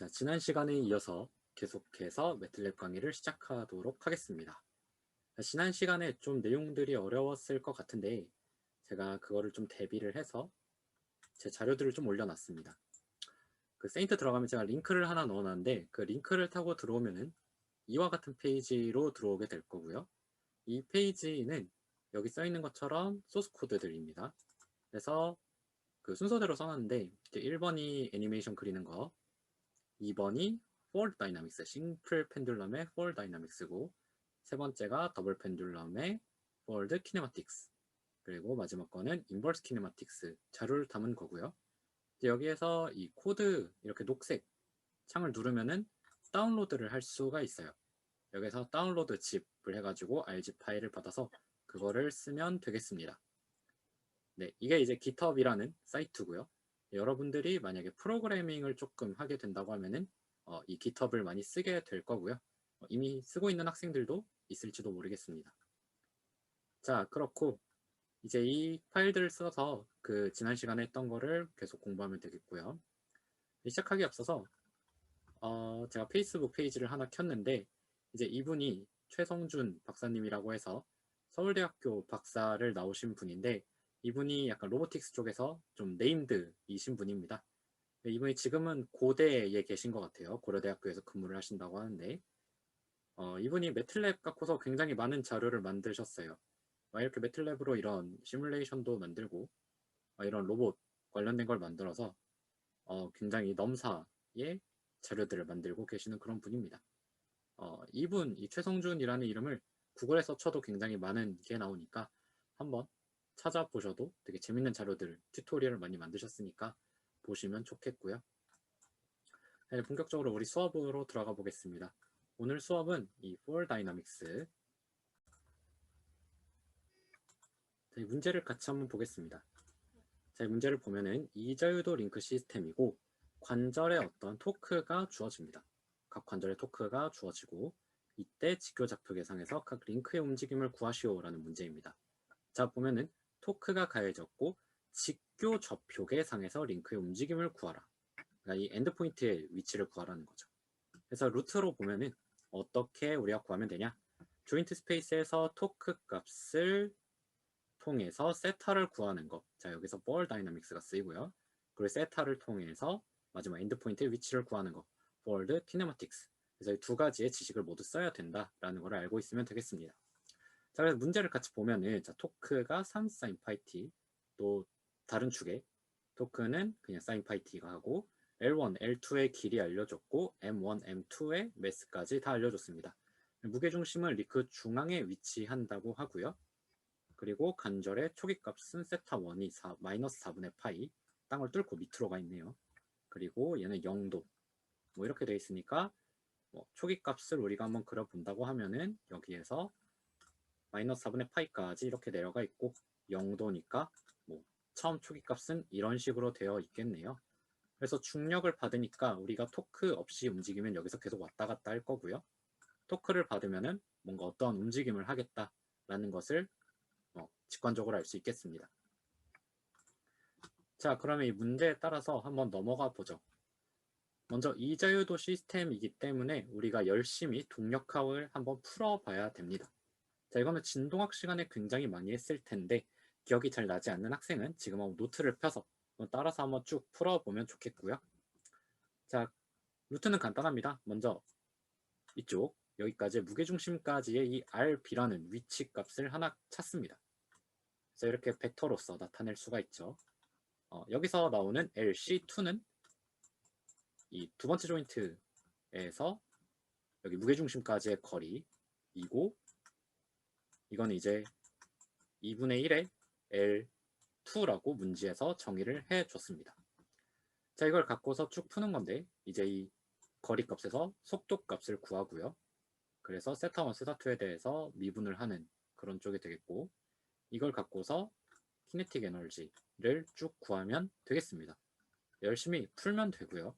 자, 지난 시간에 이어서 계속해서 매틀랩 강의를 시작하도록 하겠습니다. 지난 시간에 좀 내용들이 어려웠을 것 같은데 제가 그거를 좀 대비를 해서 제 자료들을 좀 올려놨습니다. 그 세인트 들어가면 제가 링크를 하나 넣어놨는데 그 링크를 타고 들어오면은 이와 같은 페이지로 들어오게 될 거고요. 이 페이지는 여기 써 있는 것처럼 소스 코드들입니다. 그래서 그 순서대로 써놨는데 1번이 애니메이션 그리는 거, 2번이 포월드 다이나믹스, 싱플 펜듈럼의 포월드 다이나믹스고, 세 번째가 더블 펜듈럼의 포월드 키네마틱스, 그리고 마지막 거는 인버스 키네마틱스 자료를 담은 거고요. 여기에서 이 코드 이렇게 녹색 창을 누르면은 다운로드를 할 수가 있어요. 여기서 다운로드 zip을 해가지고 RZ 파일을 받아서 그거를 쓰면 되겠습니다. 네, 이게 이제 GitHub이라는 사이트고요. 여러분들이 만약에 프로그래밍을 조금 하게 된다고 하면은 이 GitHub을 많이 쓰게 될 거고요. 이미 쓰고 있는 학생들도 있을지도 모르겠습니다. 자, 그렇고 이제 이 파일들을 써서 그 지난 시간에 했던 거를 계속 공부하면 되겠고요. 시작하기 앞서서 제가 페이스북 페이지를 하나 켰는데 이제 이분이 최성준 박사님이라고 해서 서울대학교 박사를 나오신 분인데 이분이 약간 로보틱스 쪽에서 좀 네임드이신 분입니다. 이분이 지금은 고대에 계신 것 같아요. 고려대학교에서 근무를 하신다고 하는데 이분이 매틀랩 갖고서 굉장히 많은 자료를 만드셨어요. 이렇게 매틀랩으로 이런 시뮬레이션도 만들고 이런 로봇 관련된 걸 만들어서 굉장히 넘사의 자료들을 만들고 계시는 그런 분입니다. 이분, 이 최성준이라는 이름을 구글에서 쳐도 굉장히 많은 게 나오니까 한번 찾아보셔도 되게 재밌는 자료들, 튜토리얼을 많이 만드셨으니까 보시면 좋겠고요. 네, 본격적으로 우리 수업으로 들어가 보겠습니다. 오늘 수업은 이 For Dynamics 문제를 같이 한번 보겠습니다. 자, 문제를 보면은 이자유도 링크 시스템이고 관절에 어떤 토크가 주어집니다. 각 관절의 토크가 주어지고 이때 직교 좌표 계상에서 각 링크의 움직임을 구하시오 라는 문제입니다. 자, 보면은 토크가 가해졌고 직교 좌표 계상에서 링크의 움직임을 구하라. 그러니까 이 엔드포인트의 위치를 구하라는 거죠. 그래서 루트로 보면은 어떻게 우리가 구하면 되냐? 조인트 스페이스에서 토크 값을 통해서 세타를 구하는 것. 자, 여기서 볼 다이나믹스가 쓰이고요. 그리고 세타를 통해서 마지막 엔드포인트의 위치를 구하는 것. 볼드 키네마틱스. 그래서 이 두 가지의 지식을 모두 써야 된다라는 걸 알고 있으면 되겠습니다. 자, 그래서 문제를 같이 보면은 자, 토크가 3 사인 파이T, 또 다른 축에 토크는 그냥 사인 파이T가 하고 L1, L2의 길이 알려줬고 M1, M2의 매스까지 다 알려줬습니다. 무게중심은 리크 중앙에 위치한다고 하고요. 그리고 관절의 초기값은 세타1이 마이너스 4분의 파이, 땅을 뚫고 밑으로 가 있네요. 그리고 얘는 0도 뭐 이렇게 돼 있으니까 초기값을 우리가 한번 그려본다고 하면은 여기에서 마이너스 4분의 파이까지 이렇게 내려가 있고 0도니까 뭐 처음 초기값은 이런 식으로 되어 있겠네요. 그래서 중력을 받으니까 우리가 토크 없이 움직이면 여기서 계속 왔다 갔다 할 거고요. 토크를 받으면은 뭔가 어떤 움직임을 하겠다라는 것을 직관적으로 알 수 있겠습니다. 자, 그러면 이 문제에 따라서 한번 넘어가 보죠. 먼저 이자유도 시스템이기 때문에 우리가 열심히 동력학을 한번 풀어봐야 됩니다. 자, 이거는 진동학 시간에 굉장히 많이 했을 텐데 기억이 잘 나지 않는 학생은 지금 한번 노트를 펴서 따라서 한번 쭉 풀어보면 좋겠고요. 자, 루트는 간단합니다. 먼저 이쪽 여기까지 무게중심까지의 이 RB라는 위치 값을 하나 찾습니다. 그래서 이렇게 벡터로서 나타낼 수가 있죠. 여기서 나오는 LC2는 이 두 번째 조인트에서 여기 무게중심까지의 거리이고 이건 이제 2분의 1의 L2라고 문제에서 정의를 해줬습니다. 자, 이걸 갖고서 쭉 푸는 건데 이제 이 거리 값에서 속도 값을 구하고요. 그래서 세타1, 세타2에 대해서 미분을 하는 그런 쪽이 되겠고 이걸 갖고서 키네틱 에너지를 쭉 구하면 되겠습니다. 열심히 풀면 되고요.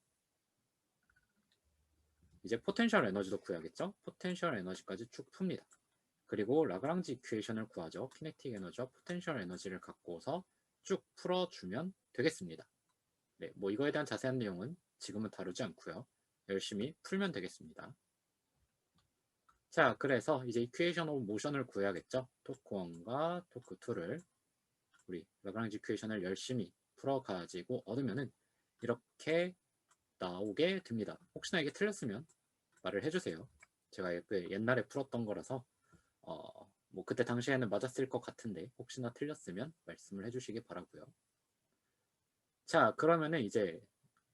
이제 포텐셜 에너지도 구해야겠죠? 포텐셜 에너지까지 쭉 풉니다. 그리고 라그랑지 이퀘이션을 구하죠. 키네틱 에너지와 포텐셜 에너지를 갖고서 쭉 풀어주면 되겠습니다. 네, 뭐 이거에 대한 자세한 내용은 지금은 다루지 않고요. 열심히 풀면 되겠습니다. 자, 그래서 이제 이퀘이션 오브 모션을 구해야겠죠. 토크1과 토크2를 우리 라그랑지 이퀘이션을 열심히 풀어가지고 얻으면은 이렇게 나오게 됩니다. 혹시나 이게 틀렸으면 말을 해주세요. 제가 옛날에 풀었던 거라서 뭐 그때 당시에는 맞았을 것 같은데 혹시나 틀렸으면 말씀을 해주시기 바라고요. 자, 그러면은 이제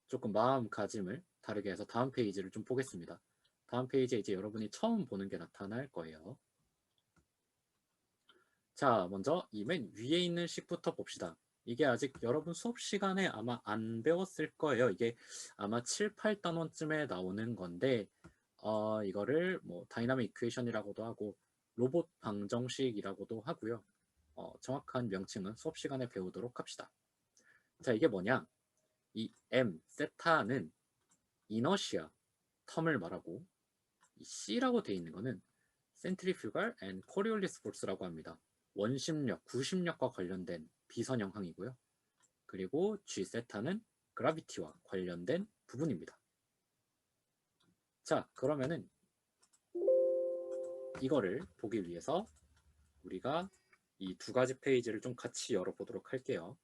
조금 마음가짐을 다르게 해서 다음 페이지를 좀 보겠습니다. 다음 페이지에 이제 여러분이 처음 보는 게 나타날 거예요. 자, 먼저 이 맨 위에 있는 식부터 봅시다. 이게 아직 여러분 수업 시간에 아마 안 배웠을 거예요. 이게 아마 7, 8단원쯤에 나오는 건데 이거를 뭐 다이나믹 이퀘이션이라고도 하고 로봇 방정식이라고도 하고요. 정확한 명칭은 수업 시간에 배우도록 합시다. 자, 이게 뭐냐? 이 M, 세타는 이너시아, 텀을 말하고 이 C라고 되어 있는 거는 센트리퓨갈 앤 코리올리스 포스라고 합니다. 원심력, 구심력과 관련된 비선형항이고요. 그리고 G 세타는 그라비티와 관련된 부분입니다. 자, 그러면은 이거를 보기 위해서 우리가 이 두 가지 페이지를 좀 같이 열어보도록 할게요.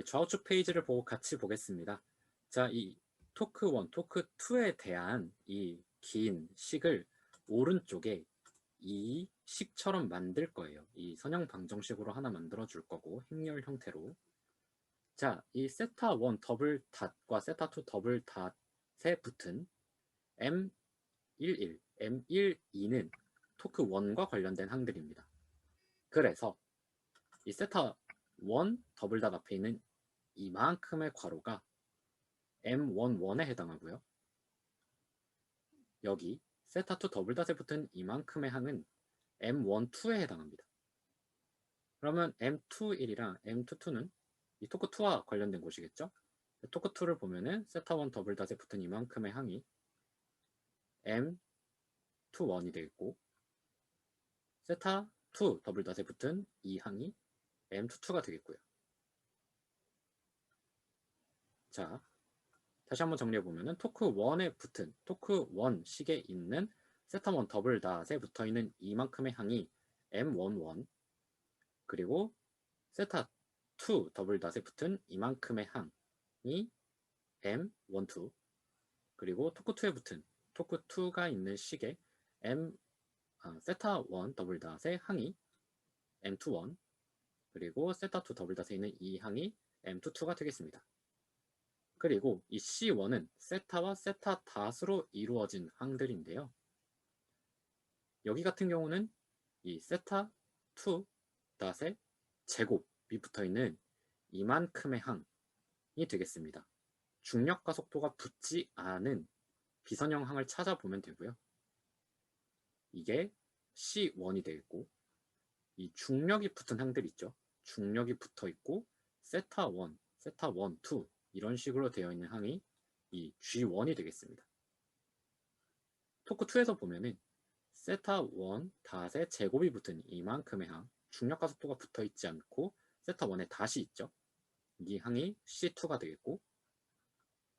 좌우측 페이지를 보고 같이 보겠습니다. 자, 이 토크 1, 토크 2에 대한 이 긴 식을 오른쪽에 이 식처럼 만들 거예요. 이 선형 방정식으로 하나 만들어 줄 거고 행렬 형태로. 자, 이 세타 1 더블 닷과 세타 2 더블 닷에 붙은 M11, M12는 토크 1과 관련된 항들입니다. 그래서 이 세타 1 더블 닷 앞에 있는 이만큼의 괄호가 M11에 해당하고요. 여기 세타 2 더블 닷에 붙은 이만큼의 항은 M12에 해당합니다. 그러면 M21이랑 M22는 이 토크2와 관련된 곳이겠죠? 토크2를 보면은 세타 1 더블 닷에 붙은 이만큼의 항이 M21이 되겠고 세타 2 더블 닷에 붙은 이 항이 M22가 되겠고요. 자, 다시 한번 정리해보면은 토크 1에 붙은 토크 1 식에 있는 세타 1 더블 닷에 붙어있는 이만큼의 항이 M11 그리고 세타 2 더블 닷에 붙은 이만큼의 항이 M12 그리고 토크2에 붙은 토크2가 있는 식에 세타 1 더블 닷의 항이 M21 그리고 세타 2 더블 닷에 있는 이 항이 M22가 되겠습니다. 그리고 이 C1은 세타와 세타 닷으로 이루어진 항들인데요. 여기 같은 경우는 이 세타 2 닷의 제곱이 붙어있는 이만큼의 항이 되겠습니다. 중력과 속도가 붙지 않은 비선형 항을 찾아보면 되고요. 이게 C1이 되겠고 이 중력이 붙은 항들 있죠. 중력이 붙어있고 세타 1, 세타 1, 2 이런 식으로 되어 있는 항이 이 G1이 되겠습니다. 토크 2에서 보면은 세타 1 닷의 제곱이 붙은 이만큼의 항, 중력과 속도가 붙어있지 않고 세타 1에 닷이 있죠. 이 항이 C2가 되겠고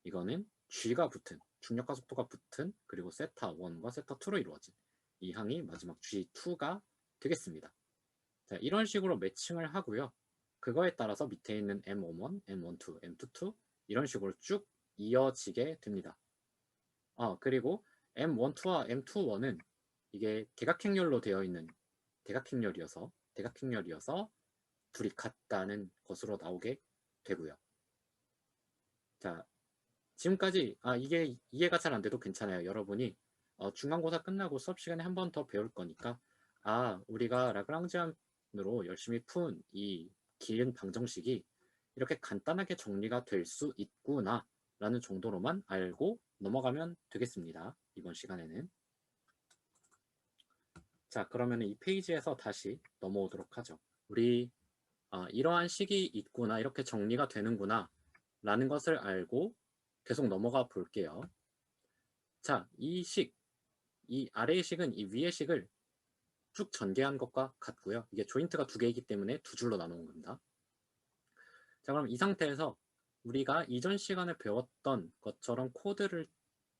이거는 G가 붙은, 중력과 속도가 붙은 그리고 세타 1과 세타 2로 이루어진 이 항이 마지막 G2가 되겠습니다. 자, 이런 식으로 매칭을 하고요. 그거에 따라서 밑에 있는 M11, M12, M22 이런 식으로 쭉 이어지게 됩니다. 그리고 M12와 M21은 이게 대각행렬로 되어 있는 대각행렬이어서 둘이 같다는 것으로 나오게 되고요. 자, 지금까지 이게 이해가 잘 안 돼도 괜찮아요. 여러분이 중간고사 끝나고 수업 시간에 한 번 더 배울 거니까 우리가 라그랑지안으로 열심히 푼 이 긴 방정식이 이렇게 간단하게 정리가 될 수 있구나 라는 정도로만 알고 넘어가면 되겠습니다. 이번 시간에는. 자, 그러면 이 페이지에서 다시 넘어오도록 하죠. 우리 이러한 식이 있구나, 이렇게 정리가 되는구나 라는 것을 알고 계속 넘어가 볼게요. 자, 이 아래의 식은 이 위의 식을 쭉 전개한 것과 같고요. 이게 조인트가 두 개이기 때문에 두 줄로 나누는 겁니다. 자, 그럼 이 상태에서 우리가 이전 시간에 배웠던 것처럼 코드를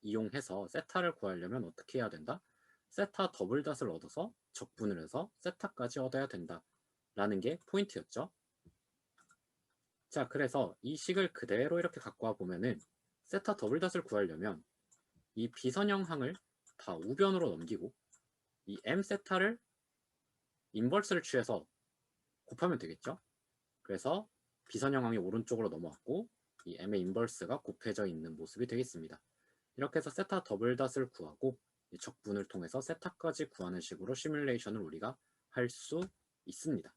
이용해서 세타를 구하려면 어떻게 해야 된다? 세타 더블닷을 얻어서 적분을 해서 세타까지 얻어야 된다 라는 게 포인트였죠. 자, 그래서 이 식을 그대로 이렇게 갖고 와 보면은 세타 더블닷을 구하려면 이 비선형항을 다 우변으로 넘기고 이 m 세타를 인버스를 취해서 곱하면 되겠죠. 그래서 비선형항이 오른쪽으로 넘어왔고 이 m의 인버스가 곱해져 있는 모습이 되겠습니다. 이렇게 해서 세타 더블닷을 구하고 적분을 통해서 세타까지 구하는 식으로 시뮬레이션을 우리가 할 수 있습니다.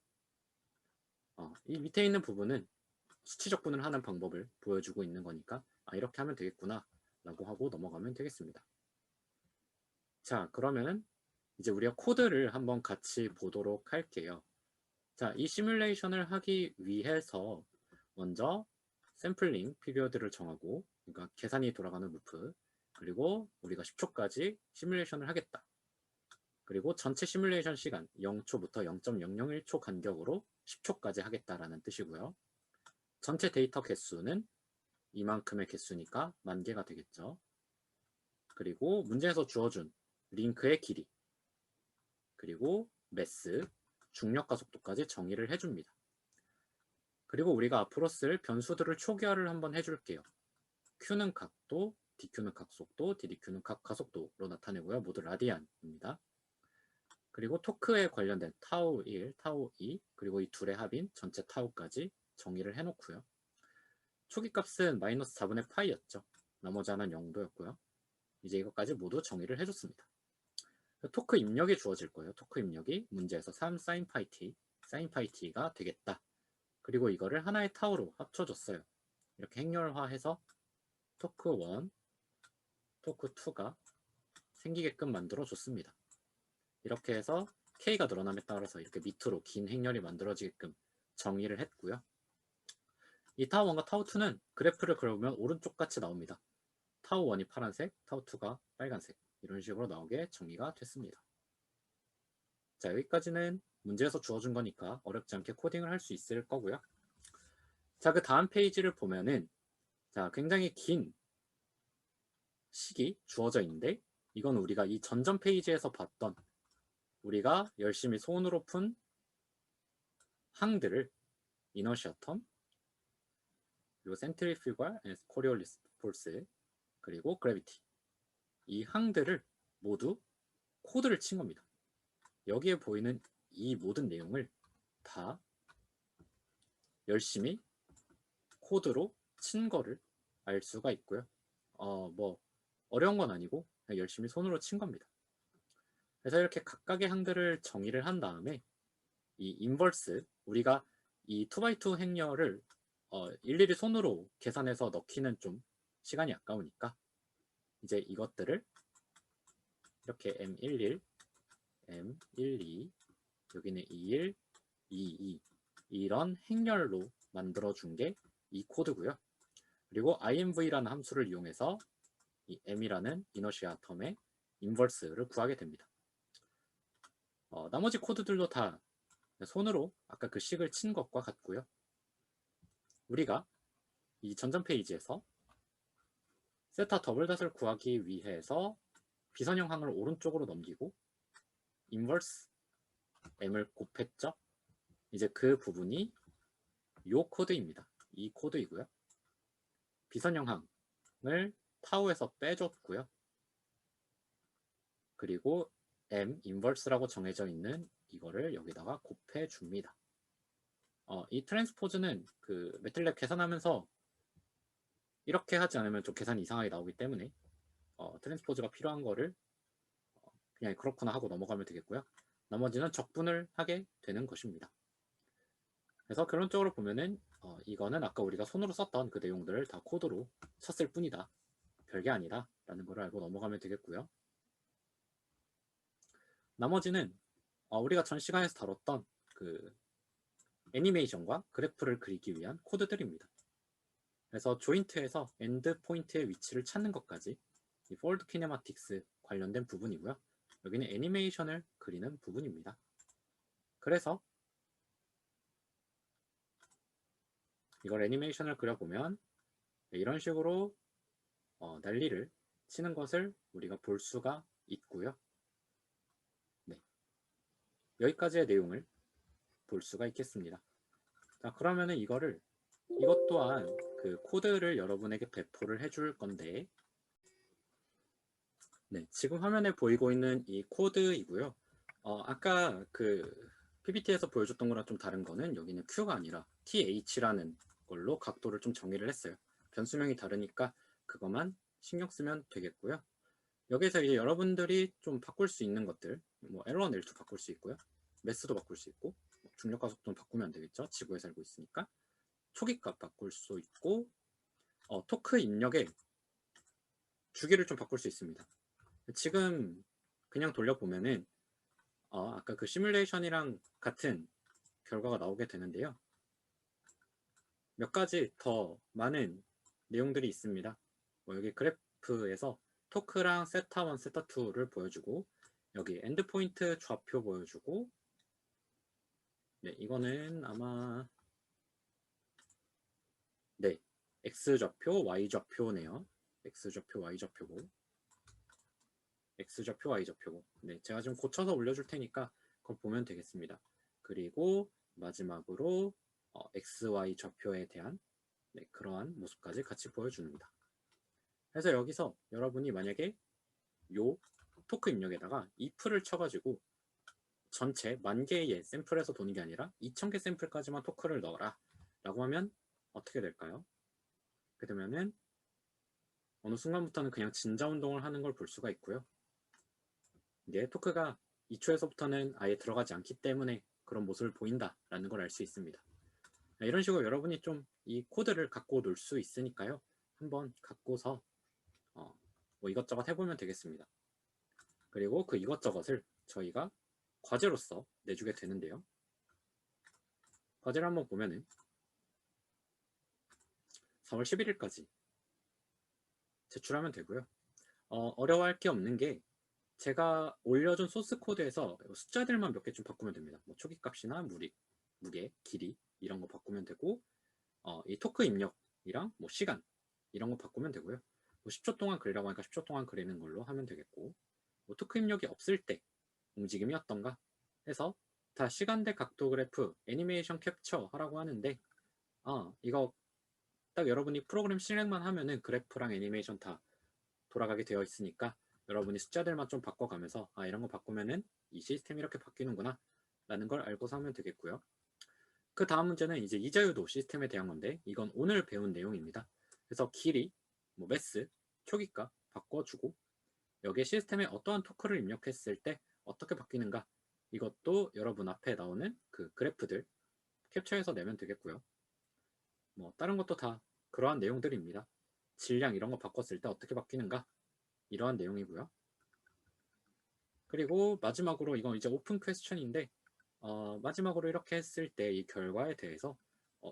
이 밑에 있는 부분은 수치 적분을 하는 방법을 보여주고 있는 거니까 이렇게 하면 되겠구나 라고 하고 넘어가면 되겠습니다. 자, 그러면은 이제 우리가 코드를 한번 같이 보도록 할게요. 자, 이 시뮬레이션을 하기 위해서 먼저 샘플링 피리어드를 정하고, 그러니까 계산이 돌아가는 루프, 그리고 우리가 10초까지 시뮬레이션을 하겠다. 그리고 전체 시뮬레이션 시간 0초부터 0.001초 간격으로 10초까지 하겠다라는 뜻이고요. 전체 데이터 개수는 이만큼의 개수니까 10,000개가 되겠죠. 그리고 문제에서 주어준 링크의 길이, 그리고 매스, 중력과 속도까지 정의를 해줍니다. 그리고 우리가 앞으로 쓸 변수들을 초기화를 한번 해줄게요. Q는 각도, DQ는 각속도, DDQ는 각가속도로 나타내고요. 모두 라디안입니다. 그리고 토크에 관련된 타우 1, 타우 2, 그리고 이 둘의 합인 전체 타우까지 정의를 해놓고요. 초기값은 마이너스 4분의 파이였죠. 나머지 하나는 0도였고요. 이제 이것까지 모두 정의를 해줬습니다. 토크 입력이 주어질 거예요. 토크 입력이 문제에서 3 sin 파이 t, sin 파이 t가 되겠다. 그리고 이거를 하나의 타우로 합쳐줬어요. 이렇게 행렬화해서 토크 1, 토크 2가 생기게끔 만들어줬습니다. 이렇게 해서 K가 늘어남에 따라서 이렇게 밑으로 긴 행렬이 만들어지게끔 정의를 했고요. 이 타우 1과 타우 2는 그래프를 그려보면 오른쪽 같이 나옵니다. 타우 1이 파란색, 타우 2가 빨간색, 이런 식으로 나오게 정의가 됐습니다. 자, 여기까지는 문제에서 주어준 거니까 어렵지 않게 코딩을 할 수 있을 거고요. 자, 그 다음 페이지를 보면은 자, 굉장히 긴 식이 주어져 있는데 이건 우리가 이 전전 페이지에서 봤던 우리가 열심히 손으로 푼 항들을 이너시아 텀, 그리고 센트리퓨갈, 코리올리스 폴스, 그리고 그래비티, 이 항들을 모두 코드를 친 겁니다. 여기에 보이는 이 모든 내용을 다 열심히 코드로 친 거를 알 수가 있고요. 뭐 어려운 건 아니고 그냥 열심히 손으로 친 겁니다. 그래서 이렇게 각각의 항들을 정의를 한 다음에 이 인버스, 우리가 이 2x2 행렬을 일일이 손으로 계산해서 넣기는 좀 시간이 아까우니까 이제 이것들을 이렇게 M11, M12, 여기는 21, 22 이런 행렬로 만들어준 게 이 코드고요. 그리고 inv라는 함수를 이용해서 이 m이라는 이너시아 텀의 인버스를 구하게 됩니다. 나머지 코드들도 다 손으로 아까 그 식을 친 것과 같고요. 우리가 이 전전 페이지에서 세타 더블닷을 구하기 위해서 비선형 항을 오른쪽으로 넘기고 인버스 m을 곱했죠. 이제 그 부분이 이 코드입니다. 이 코드이고요. 비선형 항을 타우에서 빼줬고요. 그리고 m 인버스라고 정해져 있는 이거를 여기다가 곱해 줍니다. 이 트랜스포즈는 그 매틀랩 계산하면서 이렇게 하지 않으면 좀 계산이 이상하게 나오기 때문에 트랜스포즈가 필요한 거를 그냥 그렇구나 하고 넘어가면 되겠고요. 나머지는 적분을 하게 되는 것입니다. 그래서 결론적으로 보면은 이거는 아까 우리가 손으로 썼던 그 내용들을 다 코드로 쳤을 뿐이다. 별게 아니다 라는 걸 알고 넘어가면 되겠고요. 나머지는 우리가 전 시간에서 다뤘던 그 애니메이션과 그래프를 그리기 위한 코드들입니다. 그래서 조인트에서 엔드 포인트의 위치를 찾는 것까지 이 폴드 키네마틱스 관련된 부분이고요. 여기는 애니메이션을 그리는 부분입니다. 그래서 이걸 애니메이션을 그려보면 이런 식으로 난리를 치는 것을 우리가 볼 수가 있고요. 네, 여기까지의 내용을 볼 수가 있겠습니다. 자, 그러면은 이것 또한 그 코드를 여러분에게 배포를 해줄 건데, 네, 지금 화면에 보이고 있는 이 코드이고요. 아까 그 PPT에서 보여줬던 거랑 좀 다른 거는 여기는 Q가 아니라 TH라는 걸로 각도를 좀 정의를 했어요. 변수명이 다르니까 그것만 신경 쓰면 되겠고요. 여기서 이제 여러분들이 좀 바꿀 수 있는 것들, 뭐 L1, L2 바꿀 수 있고요. 매스도 바꿀 수 있고, 중력과 속도는 바꾸면 안 되겠죠. 지구에 살고 있으니까. 초기값 바꿀 수 있고, 토크 입력의 주기를 좀 바꿀 수 있습니다. 지금 그냥 돌려보면은 아까 그 시뮬레이션이랑 같은 결과가 나오게 되는데요. 몇 가지 더 많은 내용들이 있습니다. 여기 그래프에서 토크랑 세타1, 세타2를 보여주고, 여기 엔드포인트 좌표 보여주고, 네, 이거는 아마 네, X좌표, Y좌표네요. X좌표, Y좌표고, X좌표, Y좌표고. 네, 제가 좀 고쳐서 올려줄 테니까 그걸 보면 되겠습니다. 그리고 마지막으로 XY 좌표에 대한 그러한 모습까지 같이 보여줍니다. 그래서 여기서 여러분이 만약에 요 토크 입력에다가 if를 쳐가지고 전체 10,000개의 샘플에서 도는 게 아니라 2,000개 샘플까지만 토크를 넣어라 라고 하면 어떻게 될까요? 그러면은 어느 순간부터는 그냥 진자 운동을 하는 걸 볼 수가 있고요. 이제 토크가 2초에서부터는 아예 들어가지 않기 때문에 그런 모습을 보인다라는 걸 알 수 있습니다. 이런 식으로 여러분이 좀 이 코드를 갖고 놀 수 있으니까요. 한번 갖고서 뭐 이것저것 해보면 되겠습니다. 그리고 그 이것저것을 저희가 과제로서 내주게 되는데요. 과제를 한번 보면은 4월 11일까지 제출하면 되고요. 어려워할 게 없는 게 제가 올려준 소스 코드에서 숫자들만 몇 개 좀 바꾸면 됩니다. 뭐 초기값이나 무게, 길이 이런 거 바꾸면 되고 이 토크 입력이랑 뭐 시간 이런 거 바꾸면 되고요. 뭐 10초 동안 그리라고 하니까 10초 동안 그리는 걸로 하면 되겠고, 뭐 토크 입력이 없을 때 움직임이 어떤가 해서 다 시간대 각도 그래프 애니메이션 캡처 하라고 하는데 이거 딱 여러분이 프로그램 실행만 하면은 그래프랑 애니메이션 다 돌아가게 되어 있으니까 여러분이 숫자들만 좀 바꿔가면서 이런 거 바꾸면은 이 시스템이 이렇게 바뀌는구나 라는 걸 알고서 하면 되겠고요. 그 다음 문제는 이제 이자유도 시스템에 대한 건데, 이건 오늘 배운 내용입니다. 그래서 길이, 뭐 매스, 초기값 바꿔주고, 여기에 시스템에 어떠한 토크를 입력했을 때 어떻게 바뀌는가, 이것도 여러분 앞에 나오는 그 그래프들 캡처해서 내면 되겠고요. 뭐 다른 것도 다 그러한 내용들입니다. 질량 이런 거 바꿨을 때 어떻게 바뀌는가, 이러한 내용이고요. 그리고 마지막으로 이건 이제 오픈 퀘스천인데, 마지막으로 이렇게 했을 때 이 결과에 대해서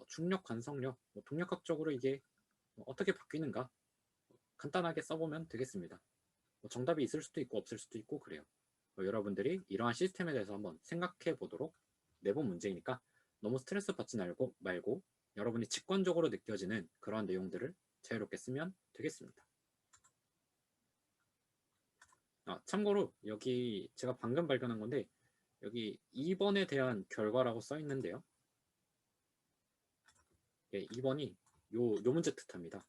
중력, 관성력, 뭐 동력학적으로 이게 어떻게 바뀌는가 간단하게 써보면 되겠습니다. 뭐 정답이 있을 수도 있고 없을 수도 있고 그래요. 여러분들이 이러한 시스템에 대해서 한번 생각해 보도록 내본 문제이니까 너무 스트레스 받지 말고 여러분이 직관적으로 느껴지는 그러한 내용들을 자유롭게 쓰면 되겠습니다. 참고로 여기 제가 방금 발견한 건데, 여기 2번에 대한 결과라고 써 있는데요. 예, 2번이 요 문제 뜻합니다.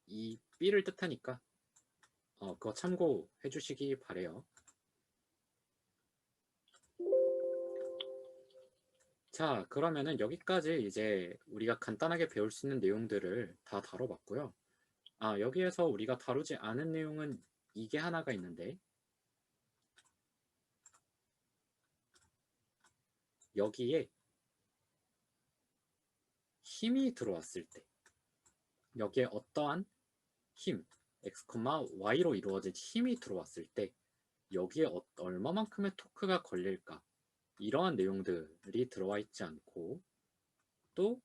이 B를 뜻하니까 그거 참고해 주시기 바래요. 자, 그러면은 여기까지 이제 우리가 간단하게 배울 수 있는 내용들을 다 다뤄봤고요. 여기에서 우리가 다루지 않은 내용은 이게 하나가 있는데, 여기에 힘이 들어왔을 때, 여기에 어떠한 힘, x, y로 이루어진 힘이 들어왔을 때 여기에 얼마만큼의 토크가 걸릴까, 이러한 내용들이 들어와 있지 않고, 또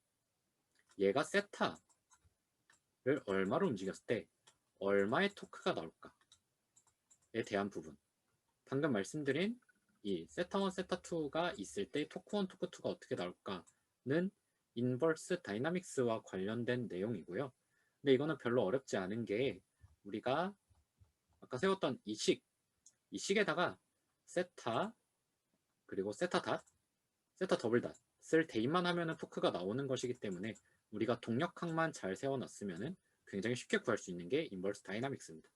얘가 세타를 얼마로 움직였을 때 얼마의 토크가 나올까에 대한 부분, 방금 말씀드린 이 세타1, 세타2가 있을 때 토크1, 토크2가 어떻게 나올까는 인버스 다이나믹스와 관련된 내용이고요. 근데 이거는 별로 어렵지 않은 게 우리가 아까 세웠던 이 식에다가 세타 그리고 세타 닷, 세타 더블 닷을 대입만 하면은 토크가 나오는 것이기 때문에 우리가 동력항만 잘 세워놨으면은 굉장히 쉽게 구할 수 있는 게 인버스 다이나믹스입니다.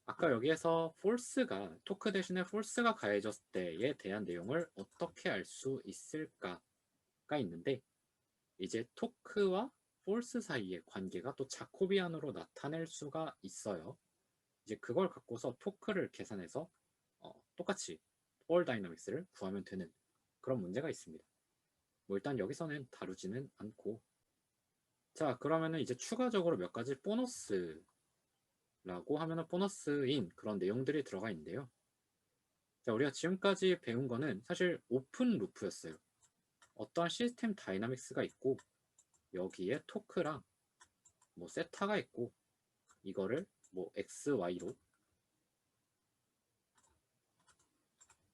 아까 여기에서 false가 토크 대신에 false가 가해졌을 때에 대한 내용을 어떻게 알 수 있을까가 있는데 이제 토크와 false 사이의 관계가 또 자코비안으로 나타낼 수가 있어요. 이제 그걸 갖고서 토크를 계산해서 똑같이 폴 다이나믹스를 구하면 되는 그런 문제가 있습니다. 뭐 일단 여기서는 다루지는 않고 자 그러면은 이제 추가적으로 몇 가지 보너스라고 하면은 보너스인 그런 내용들이 들어가 있는데요. 자 우리가 지금까지 배운 거는 사실 오픈 루프였어요. 어떠한 시스템 다이나믹스가 있고 여기에 토크랑 뭐 세타가 있고 이거를 뭐 x, y로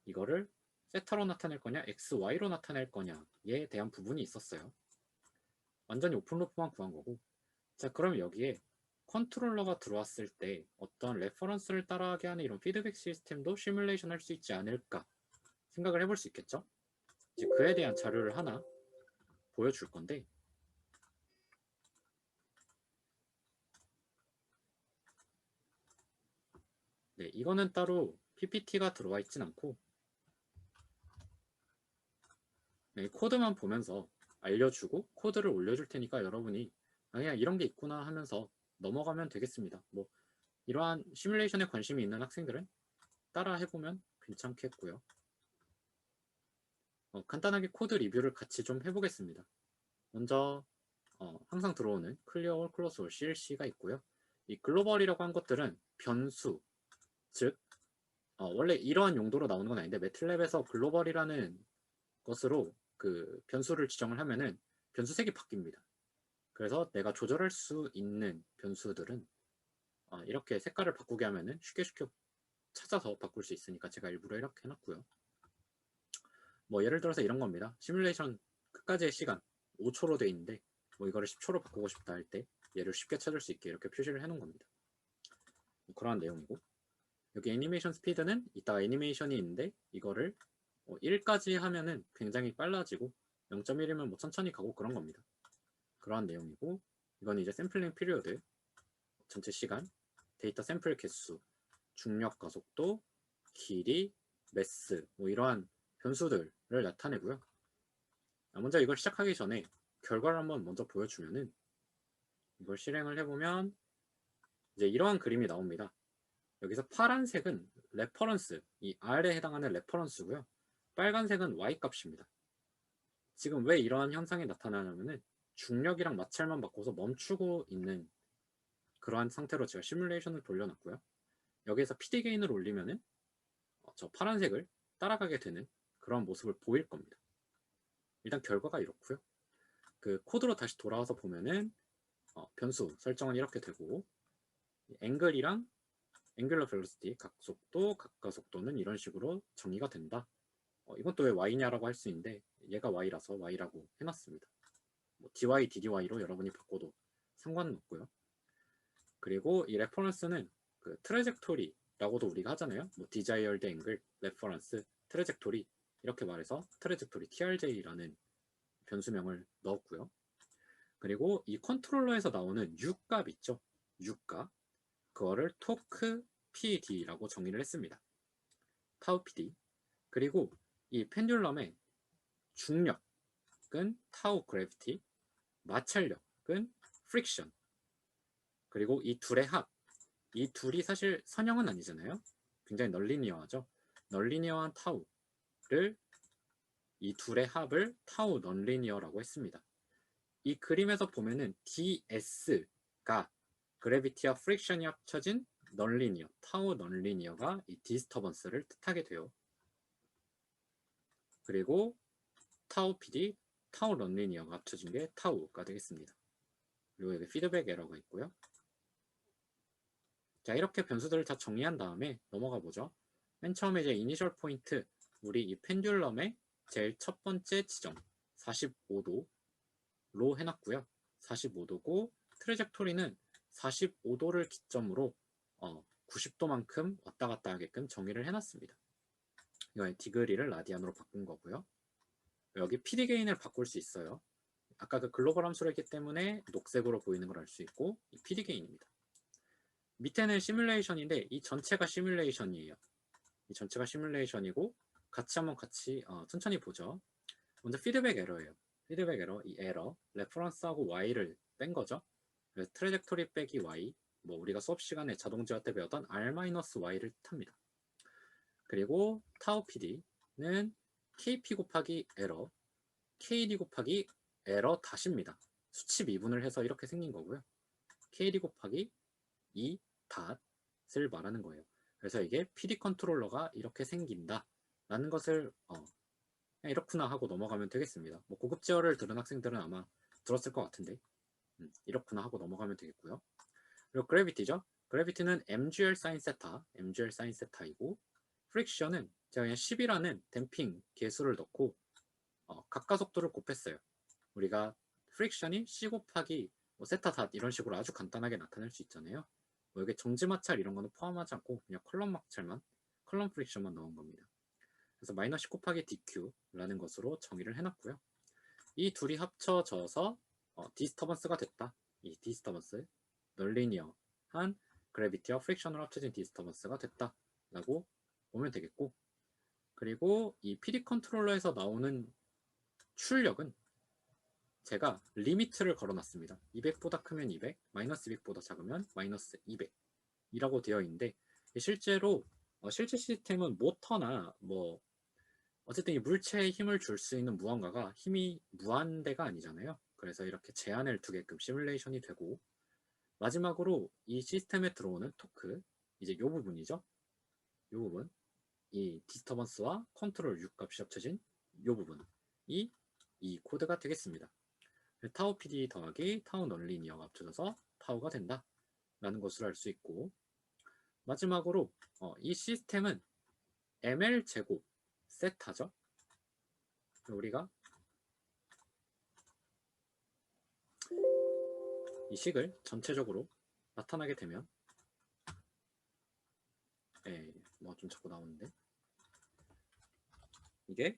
이거를 세타로 나타낼 거냐 x, y로 나타낼 거냐에 대한 부분이 있었어요. 완전히 오픈루프만 구한 거고 자 그럼 여기에 컨트롤러가 들어왔을 때 어떤 레퍼런스를 따라하게 하는 이런 피드백 시스템도 시뮬레이션 할 수 있지 않을까 생각을 해볼 수 있겠죠. 이제 그에 대한 자료를 하나 보여줄 건데 네, 이거는 따로 PPT가 들어와 있진 않고 네, 코드만 보면서 알려주고 코드를 올려줄 테니까 여러분이 그냥 이런 게 있구나 하면서 넘어가면 되겠습니다. 뭐 이러한 시뮬레이션에 관심이 있는 학생들은 따라 해보면 괜찮겠고요. 간단하게 코드 리뷰를 같이 좀 해보겠습니다. 먼저 항상 들어오는 클리어 올 클로스 올 CLC가 있고요. 이 글로벌이라고 한 것들은 변수, 즉 원래 이러한 용도로 나오는 건 아닌데 매틀랩에서 글로벌이라는 것으로 그 변수를 지정을 하면은 변수 색이 바뀝니다. 그래서 내가 조절할 수 있는 변수들은 이렇게 색깔을 바꾸게 하면은 쉽게 찾아서 바꿀 수 있으니까 제가 일부러 이렇게 해놨고요. 뭐 예를 들어서 이런 겁니다. 시뮬레이션 끝까지의 시간 5초로 돼 있는데 뭐 이거를 10초로 바꾸고 싶다 할 때 얘를 쉽게 찾을 수 있게 이렇게 표시를 해놓은 겁니다. 뭐 그러한 내용이고 여기 애니메이션 스피드는 이따가 애니메이션이 있는데 이거를 1까지 하면은 굉장히 빨라지고 0.1이면 뭐 천천히 가고 그런 겁니다. 그러한 내용이고 이건 이제 샘플링 피리어드 전체 시간, 데이터 샘플 개수, 중력 가속도, 길이, 매스 뭐 이러한 변수들을 나타내고요. 먼저 이걸 시작하기 전에 결과를 한번 먼저 보여주면은 이걸 실행을 해보면 이제 이러한 그림이 나옵니다. 여기서 파란색은 레퍼런스, 이 R에 해당하는 레퍼런스고요. 빨간색은 Y 값입니다. 지금 왜 이러한 현상이 나타나냐면은 중력이랑 마찰만 바꿔서 멈추고 있는 그러한 상태로 제가 시뮬레이션을 돌려놨고요. 여기에서 PD 게인을 올리면은 저 파란색을 따라가게 되는 그런 모습을 보일 겁니다. 일단 결과가 이렇고요. 그 코드로 다시 돌아와서 보면은 변수 설정은 이렇게 되고 앵글이랑 앵귤러 벨로시티 각속도, 각가속도는 이런 식으로 정의가 된다. 이건 또 왜 y냐라고 할 수 있는데 얘가 y라서 y라고 해놨습니다. 뭐 dy, ddy로 여러분이 바꿔도 상관은 없고요. 그리고 이 레퍼런스는 그 트레젝토리라고도 우리가 하잖아요. 뭐 desired angle, reference, 트레젝토리 이렇게 말해서 트레젝토리 trj라는 변수명을 넣었고요. 그리고 이 컨트롤러에서 나오는 u값 있죠. u값 그거를 토크 PD라고 정의를 했습니다. 타우 PD. 그리고 이 펜듈럼의 중력은 타우 그래비티, 마찰력은 프릭션. 그리고 이 둘의 합. 이 둘이 사실 선형은 아니잖아요. 굉장히 널리니어하죠. 널리니어한 타우를 이 둘의 합을 타우 넌리니어라고 했습니다. 이 그림에서 보면은 DS가 그래비티와 프릭션이 합쳐진 넌리니어, 타우 넌리니어가 이 디스터번스를 뜻하게 돼요. 그리고 타우 PD, 타우 넌리니어가 합쳐진 게 타우가 되겠습니다. 그리고 여기 피드백 에러가 있고요. 자, 이렇게 변수들을 다 정리한 다음에 넘어가 보죠. 맨 처음에 이제 이니셜 포인트, 우리 이 펜듈럼의 제일 첫 번째 지점 45도로 해놨고요. 45도고 트래젝토리는 45도를 기점으로 90도만큼 왔다 갔다 하게끔 정의를 해놨습니다. 이거에 디그리를 라디안으로 바꾼 거고요. 여기 PD 게인을 바꿀 수 있어요. 아까 그 글로벌 함수를 했기 때문에 녹색으로 보이는 걸 알 수 있고 이 PD 게인입니다. 밑에는 시뮬레이션인데 이 전체가 시뮬레이션이에요. 이 전체가 시뮬레이션이고 한번 천천히 보죠. 먼저 피드백 에러예요. 피드백 에러, 이 에러 레퍼런스하고 y를 뺀 거죠. 그래서 트래젝토리 빼기 y, 뭐 우리가 수업 시간에 자동지화 때 배웠던 r-y를 뜻합니다. 그리고 타우 PD는 kp 곱하기 에러, kd 곱하기 에러 다시입니다. 수치 미분을 해서 이렇게 생긴 거고요. kd 곱하기 2 닷을 말하는 거예요. 그래서 이게 PD 컨트롤러가 이렇게 생긴다 라는 것을 그냥 이렇구나 하고 넘어가면 되겠습니다. 뭐 고급 제어를 들은 학생들은 아마 들었을 것 같은데 이렇구나 하고 넘어가면 되겠고요. 그리고 그래비티죠. 그래비티는 mgl 사인 세타, mgl 사인 세타이고 프릭션은 제가 그냥 10이라는 댐핑 계수를 넣고 각가 속도를 곱했어요. 우리가 프릭션이 c 곱하기 뭐 세타 닷 이런 식으로 아주 간단하게 나타낼 수 있잖아요. 뭐 여기 정지 마찰 이런 거는 포함하지 않고 그냥 컬럼 마찰만, 컬럼 프릭션만 넣은 겁니다. 그래서 마이너스 10 곱하기 dq라는 것으로 정의를 해놨고요. 이 둘이 합쳐져서 디스터번스가 됐다. 이 디스터번스, 널리니어한 그래비티와 프릭션으로 합쳐진 디스터번스가 됐다라고 보면 되겠고, 그리고 이 PD 컨트롤러에서 나오는 출력은 제가 리미트를 걸어놨습니다. 200보다 크면 200, 마이너스 200보다 작으면 마이너스 200 이라고 되어 있는데 실제로 실제 시스템은 모터나 뭐 어쨌든 이 물체에 힘을 줄 수 있는 무언가가 힘이 무한대가 아니잖아요. 그래서 이렇게 제한을 두게끔 시뮬레이션이 되고 마지막으로 이 시스템에 들어오는 토크, 이제 이 부분이죠. 이 부분, 이 디스터번스와 컨트롤 6값이 합쳐진 이 부분이 이 코드가 되겠습니다. 타우 PD 더하기 타우 널리니어가 합쳐져서 타우가 된다 라는 것을 알 수 있고, 마지막으로 이 시스템은 ml 제곱 세타죠. 우리가 이 식을 전체적으로 나타나게 되면 뭐 좀 자꾸 나오는데 이게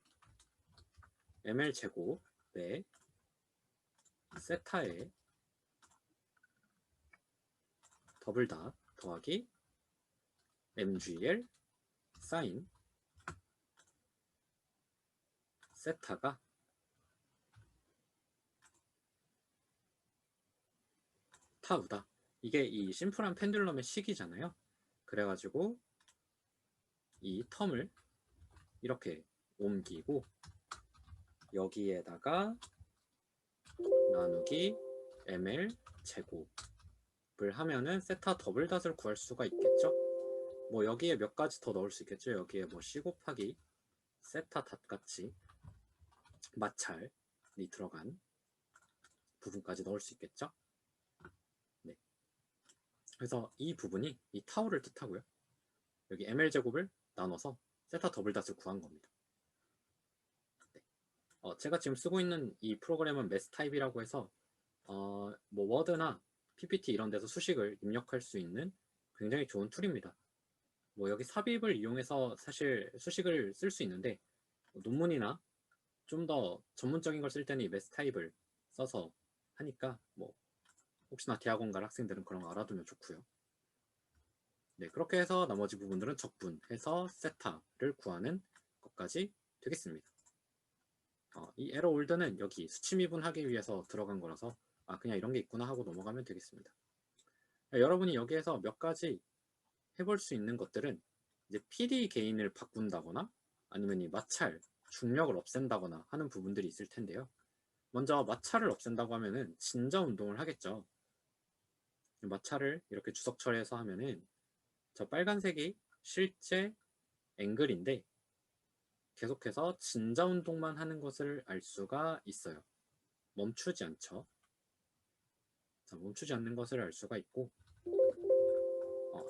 ml 제곱의 세타의 더블 닷 더하기 mgl 사인 세타가 타우다. 이게 이 심플한 펜듈럼의 식이잖아요. 그래가지고 이 텀을 이렇게 옮기고 여기에다가 나누기 ml 제곱을 하면은 세타 더블 닷을 구할 수가 있겠죠. 뭐 여기에 몇 가지 더 넣을 수 있겠죠. 여기에 뭐 c 곱하기 세타 닷 같이 마찰이 들어간 부분까지 넣을 수 있겠죠. 네. 그래서 이 부분이 이 타우를 뜻하고요. 여기 ml 제곱을 나눠서 세타 더블 닷을 구한 겁니다. 네. 제가 지금 쓰고 있는 이 프로그램은 매스 타입이라고 해서 뭐 워드나 PPT 이런 데서 수식을 입력할 수 있는 굉장히 좋은 툴입니다. 뭐 여기 삽입을 이용해서 사실 수식을 쓸 수 있는데 논문이나 좀 더 전문적인 걸 쓸 때는 이 매스 타입을 써서 하니까 뭐 혹시나 대학원 갈 학생들은 그런 거 알아두면 좋고요. 네, 그렇게 해서 나머지 부분들은 적분해서 세타를 구하는 것까지 되겠습니다. 이 에러 올드는 여기 수치 미분하기 위해서 들어간 거라서 그냥 이런 게 있구나 하고 넘어가면 되겠습니다. 여러분이 여기에서 몇 가지 해볼 수 있는 것들은 이제 PD 게인을 바꾼다거나 아니면 이 마찰, 중력을 없앤다거나 하는 부분들이 있을 텐데요. 먼저 마찰을 없앤다고 하면은 진저 운동을 하겠죠. 마찰을 이렇게 주석 처리해서 하면은 저 빨간색이 실제 앵글인데 계속해서 진저 운동만 하는 것을 알 수가 있어요. 멈추지 않죠. 자, 멈추지 않는 것을 알 수가 있고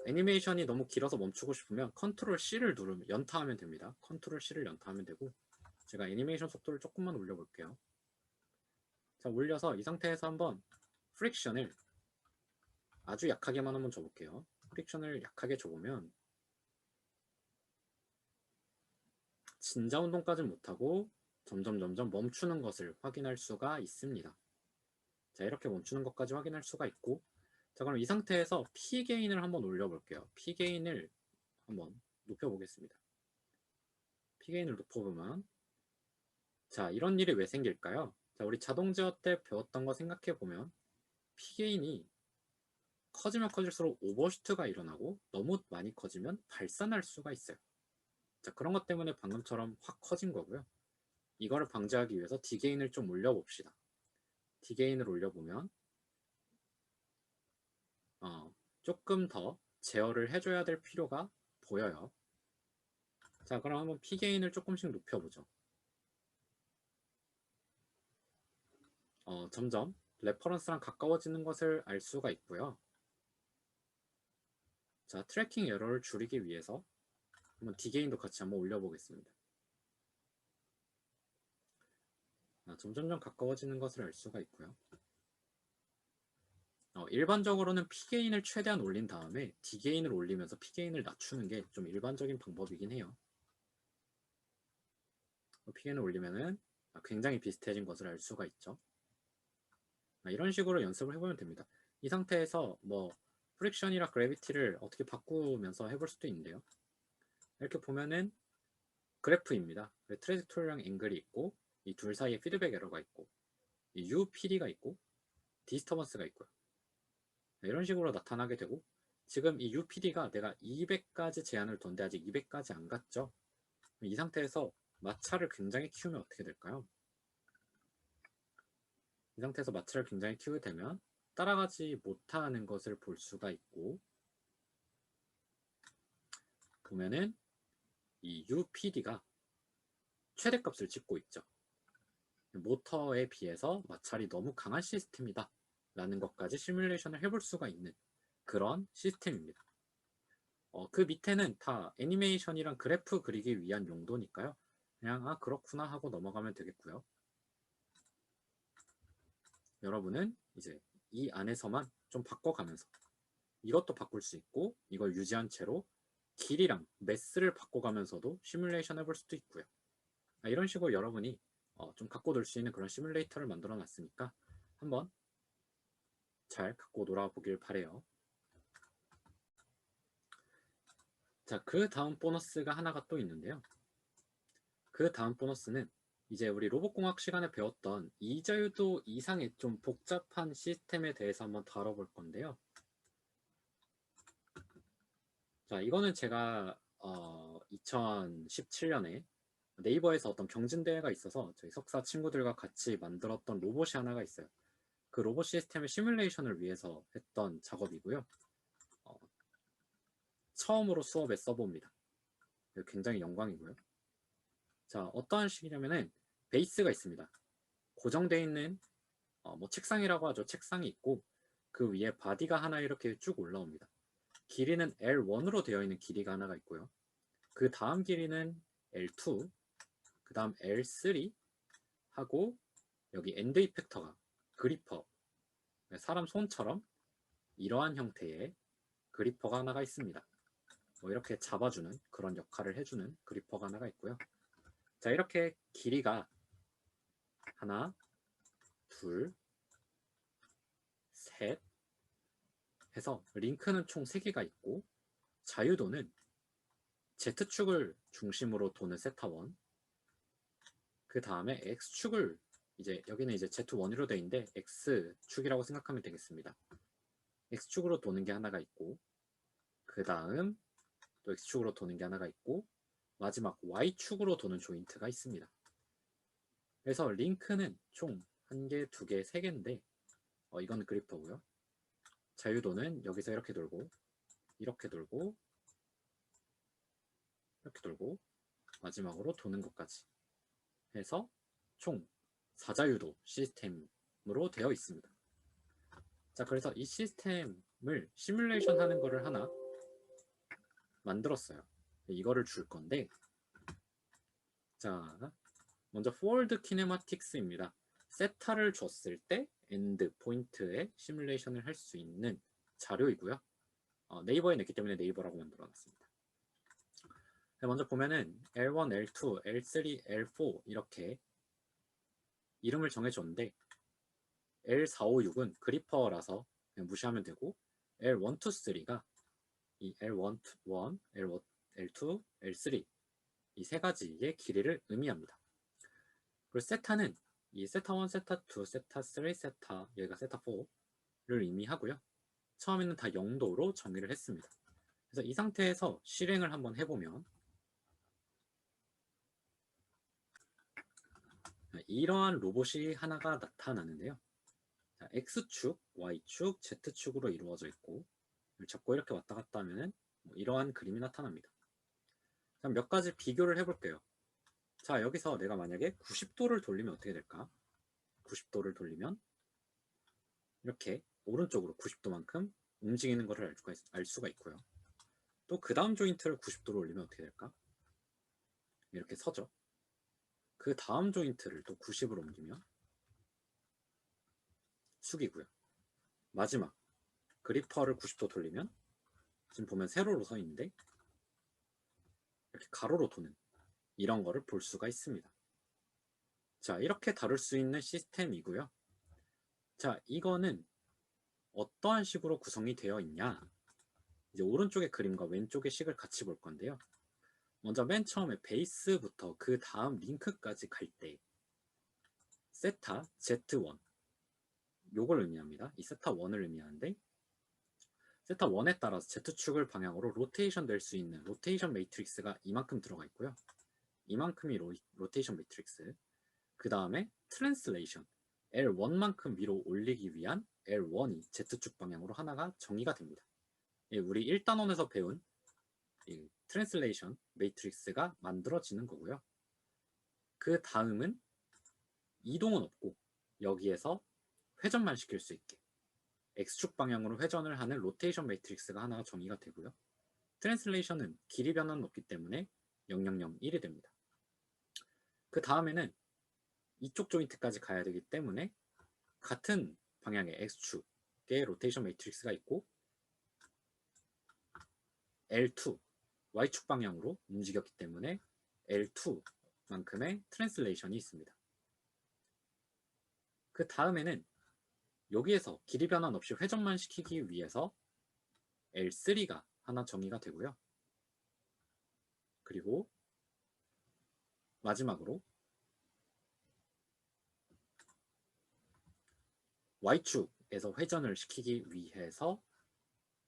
애니메이션이 너무 길어서 멈추고 싶으면 컨트롤 C를 누르면 연타하면 됩니다. 컨트롤 C를 연타하면 되고 제가 애니메이션 속도를 조금만 올려볼게요. 자, 올려서 이 상태에서 한번 프릭션을 아주 약하게만 한번 줘볼게요. 프릭션을 약하게 줘보면 진자 운동까지는 못하고 점점 멈추는 것을 확인할 수가 있습니다. 자, 이렇게 멈추는 것까지 확인할 수가 있고, 자, 그럼 이 상태에서 P 게인을 한번 올려볼게요. P 게인을 한번 높여보겠습니다. P 게인을 높여보면, 자, 이런 일이 왜 생길까요? 자, 우리 자동 제어 때 배웠던 거 생각해보면 P 게인이 커지면 커질수록 오버슈트가 일어나고 너무 많이 커지면 발산할 수가 있어요. 자, 그런 것 때문에 방금처럼 확 커진 거고요. 이거를 방지하기 위해서 D게인을 좀 올려봅시다. D게인을 올려보면 조금 더 제어를 해줘야 될 필요가 보여요. 자, 그럼 한번 P게인을 조금씩 높여보죠. 점점 레퍼런스랑 가까워지는 것을 알 수가 있고요. 자, 트래킹 에러를 줄이기 위해서 한번 D게인도 같이 한번 올려보겠습니다. 점점 가까워지는 것을 알 수가 있고요. 일반적으로는 P게인을 최대한 올린 다음에 D게인을 올리면서 P게인을 낮추는 게 좀 일반적인 방법이긴 해요. P게인을 올리면은 굉장히 비슷해진 것을 알 수가 있죠. 이런 식으로 연습을 해보면 됩니다. 이 상태에서 뭐 프릭션이랑 그래비티를 어떻게 바꾸면서 해볼 수도 있는데요. 이렇게 보면은 그래프입니다. 트레젝토리랑 앵글이 있고 이 둘 사이에 피드백 에러가 있고 이 UPD가 있고 디스터번스가 있고요. 이런 식으로 나타나게 되고, 지금 이 UPD가 내가 200까지 제한을 뒀는데 아직 200까지 안 갔죠. 이 상태에서 마찰을 굉장히 키우면 어떻게 될까요? 이 상태에서 마찰을 굉장히 키우게 되면 따라가지 못하는 것을 볼 수가 있고, 보면은 이 UPD가 최대값을 찍고 있죠. 모터에 비해서 마찰이 너무 강한 시스템이다 라는 것까지 시뮬레이션을 해볼 수가 있는 그런 시스템입니다. 그 밑에는 다 애니메이션이랑 그래프 그리기 위한 용도니까요. 그냥 그렇구나 하고 넘어가면 되겠고요. 여러분은 이제 이 안에서만 좀 바꿔가면서 이것도 바꿀 수 있고 이걸 유지한 채로 길이랑 매스를 바꿔가면서도 시뮬레이션 해볼 수도 있고요. 이런 식으로 여러분이 좀 갖고 놀 수 있는 그런 시뮬레이터를 만들어 놨으니까 한번 잘 갖고 놀아보길 바래요. 자, 그 다음 보너스가 하나가 또 있는데요. 그 다음 보너스는 이제 우리 로봇공학 시간에 배웠던 이자유도 이상의 좀 복잡한 시스템에 대해서 한번 다뤄볼 건데요. 자, 이거는 제가 2017년에 네이버에서 어떤 경진대회가 있어서 저희 석사 친구들과 같이 만들었던 로봇이 하나가 있어요. 그 로봇 시스템의 시뮬레이션을 위해서 했던 작업이고요. 처음으로 수업에 써봅니다. 굉장히 영광이고요. 자, 어떠한 식이냐면은 베이스가 있습니다. 고정되어 있는 뭐 책상이라고 하죠. 책상이 있고 그 위에 바디가 하나 이렇게 쭉 올라옵니다. 길이는 L1으로 되어 있는 길이가 하나가 있고요. 그 다음 길이는 L2, 그 다음 L3 하고 여기 엔드 이펙터가 그리퍼, 사람 손처럼 이러한 형태의 그리퍼가 하나가 있습니다. 뭐 이렇게 잡아주는 그런 역할을 해주는 그리퍼가 하나가 있고요. 자, 이렇게 길이가 하나, 둘, 셋 해서 링크는 총 3개가 있고 자유도는 Z축을 중심으로 도는 세타1, 그 다음에 X축을 이제 여기는 이제 Z1으로 되어 있는데 X축이라고 생각하면 되겠습니다. X축으로 도는 게 하나가 있고 그 다음 또 X축으로 도는 게 하나가 있고 마지막 Y축으로 도는 조인트가 있습니다. 그래서 링크는 총 1개, 2개, 3개인데 이건 그리퍼고요. 자유도는 여기서 이렇게 돌고 이렇게 돌고 이렇게 돌고 마지막으로 도는 것까지 해서 총 4자유도 시스템으로 되어 있습니다. 자, 그래서 이 시스템을 시뮬레이션 하는 거를 하나 만들었어요. 이거를 줄 건데, 자, 먼저 forward kinematics입니다. 세타를 줬을 때 엔드 포인트에 시뮬레이션을 할 수 있는 자료이고요. 네이버에 냈기 때문에 네이버라고 만들어놨습니다. 먼저 보면은 L1, L2, L3, L4 이렇게 이름을 정해줬는데 L4, 5, 6은 그리퍼라서 그냥 무시하면 되고 L1, 2, 3가 이 L1, 1, L2, L3 이 세 가지의 길이를 의미합니다. 그리고 세타는 이 세타 1, 세타 2, 세타 3, 세타 여기가 세타 4를 의미하고요. 처음에는 다 0도로 정의를 했습니다. 그래서 이 상태에서 실행을 한번 해보면 이러한 로봇이 하나가 나타나는데요. 자, X축, Y축, Z축으로 이루어져 있고 잡고 이렇게 왔다 갔다 하면 이러한 그림이 나타납니다. 자, 몇 가지 비교를 해볼게요. 자, 여기서 내가 만약에 90도를 돌리면 어떻게 될까? 90도를 돌리면 이렇게 오른쪽으로 90도만큼 움직이는 것을 알 수가 있고요. 또 그 다음 조인트를 90도로 올리면 어떻게 될까? 이렇게 서죠. 그 다음 조인트를 또 90으로 옮기면 숙이고요. 마지막 그리퍼를 90도 돌리면 지금 보면 세로로 서 있는데 이렇게 가로로 도는 이런 거를 볼 수가 있습니다. 자, 이렇게 다룰 수 있는 시스템이고요. 자, 이거는 어떠한 식으로 구성이 되어 있냐? 이제 오른쪽의 그림과 왼쪽의 식을 같이 볼 건데요. 먼저 맨 처음에 베이스부터 그 다음 링크까지 갈 때 세타 Z1 요걸 의미합니다. 이 세타 1을 의미하는데 세타 1에 따라서 Z축을 방향으로 로테이션 될 수 있는 로테이션 매트릭스가 이만큼 들어가 있고요. 이만큼이 로테이션 매트릭스. 그 다음에 트랜슬레이션 L1만큼 위로 올리기 위한 L1이 Z축 방향으로 하나가 정의가 됩니다. 예, 우리 1단원에서 배운 이 트랜슬레이션 매트릭스가 만들어지는 거고요. 그 다음은 이동은 없고 여기에서 회전만 시킬 수 있게 X축 방향으로 회전을 하는 로테이션 매트릭스가 하나가 정의가 되고요. 트랜슬레이션은 길이 변화는 없기 때문에 0001이 됩니다. 그 다음에는 이쪽 조인트까지 가야 되기 때문에 같은 방향의 X축의 로테이션 매트릭스가 있고 L2 Y축 방향으로 움직였기 때문에 L2만큼의 트랜슬레이션이 있습니다. 그 다음에는 여기에서 길이 변환 없이 회전만 시키기 위해서 L3가 하나 정의가 되고요. 그리고 마지막으로 Y축에서 회전을 시키기 위해서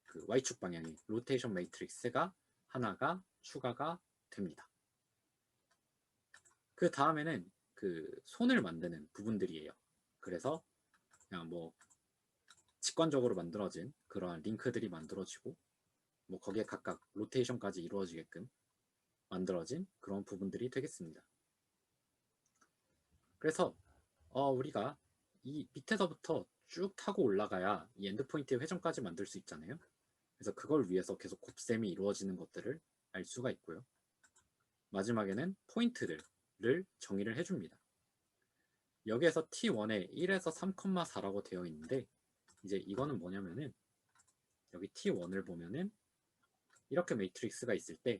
그 Y축 방향의 로테이션 매트릭스가 하나가 추가가 됩니다. 그 다음에는 그 손을 만드는 부분들이에요. 그래서 그냥 뭐 직관적으로 만들어진 그러한 링크들이 만들어지고 뭐 거기에 각각 로테이션까지 이루어지게끔 만들어진 그런 부분들이 되겠습니다. 그래서 우리가 이 밑에서부터 쭉 타고 올라가야 이 엔드포인트의 회전까지 만들 수 있잖아요. 그래서 그걸 위해서 계속 곱셈이 이루어지는 것들을 알 수가 있고요. 마지막에는 포인트들을 정의를 해줍니다. 여기에서 T1에 1에서 3,4라고 되어 있는데 이제 이거는 뭐냐면은 여기 T1을 보면은 이렇게 매트릭스가 있을 때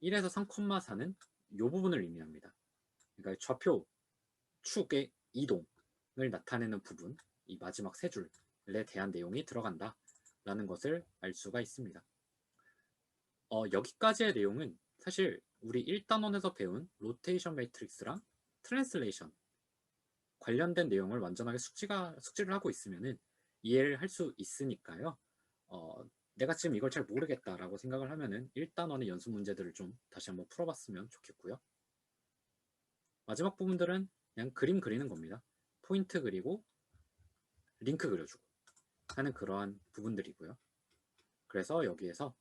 1에서 3,4는 이 부분을 의미합니다. 그러니까 좌표 축의 이동을 나타내는 부분, 이 마지막 세 줄에 대한 내용이 들어간다 라는 것을 알 수가 있습니다. 여기까지의 내용은 사실 우리 1단원에서 배운 로테이션 매트릭스랑 트랜슬레이션 관련된 내용을 완전하게 숙지를 하고 있으면은 이해를 할 수 있으니까요. 내가 지금 이걸 잘 모르겠다라고 생각을 하면은 1단원의 연습 문제들을 좀 다시 한번 풀어봤으면 좋겠고요. 마지막 부분들은 그냥 그림 그리는 겁니다. 포인트 그리고 링크 그려주고 하는 그러한 부분들이고요. 그래서 여기에서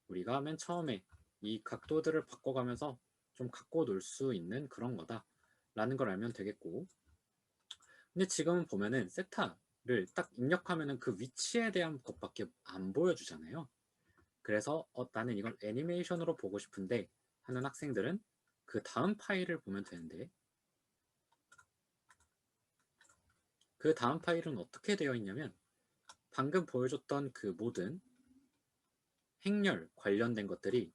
우리가 맨 처음에 이 각도들을 바꿔가면서 좀 갖고 놀 수 있는 그런 거다 라는 걸 알면 되겠고, 근데 지금 보면은 세타를 딱 입력하면은 그 위치에 대한 것밖에 안 보여주잖아요. 그래서 나는 이걸 애니메이션으로 보고 싶은데 하는 학생들은 그 다음 파일을 보면 되는데 그 다음 파일은 어떻게 되어 있냐면 방금 보여줬던 그 모든 행렬 관련된 것들이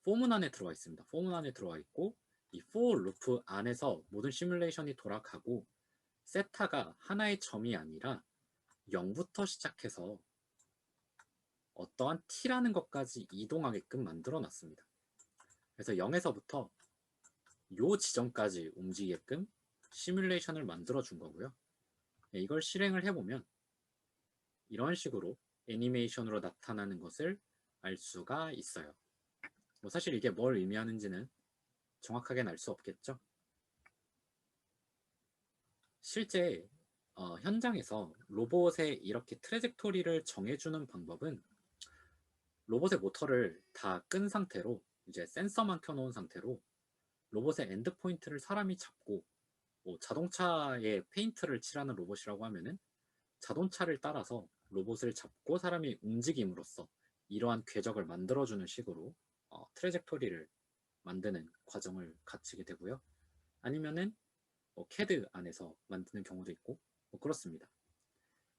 포문 안에 들어가 있습니다. 포문 안에 들어가 있고 이 for 루프 안에서 모든 시뮬레이션이 돌아가고 세타가 하나의 점이 아니라 0부터 시작해서 어떠한 t라는 것까지 이동하게끔 만들어 놨습니다. 그래서 0에서부터 요 지점까지 움직이게끔 시뮬레이션을 만들어 준 거고요. 이걸 실행을 해보면 이런 식으로 애니메이션으로 나타나는 것을 알 수가 있어요. 뭐 사실 이게 뭘 의미하는지는 정확하게는 알 수 없겠죠. 실제 현장에서 로봇에 이렇게 트레젝토리를 정해주는 방법은 로봇의 모터를 다 끈 상태로 이제 센서만 켜놓은 상태로 로봇의 엔드포인트를 사람이 잡고 뭐 자동차에 페인트를 칠하는 로봇이라고 하면은 자동차를 따라서 로봇을 잡고 사람이 움직임으로써 이러한 궤적을 만들어주는 식으로 트레젝토리를 만드는 과정을 거치게 되고요. 아니면은 뭐 CAD 안에서 만드는 경우도 있고 뭐 그렇습니다.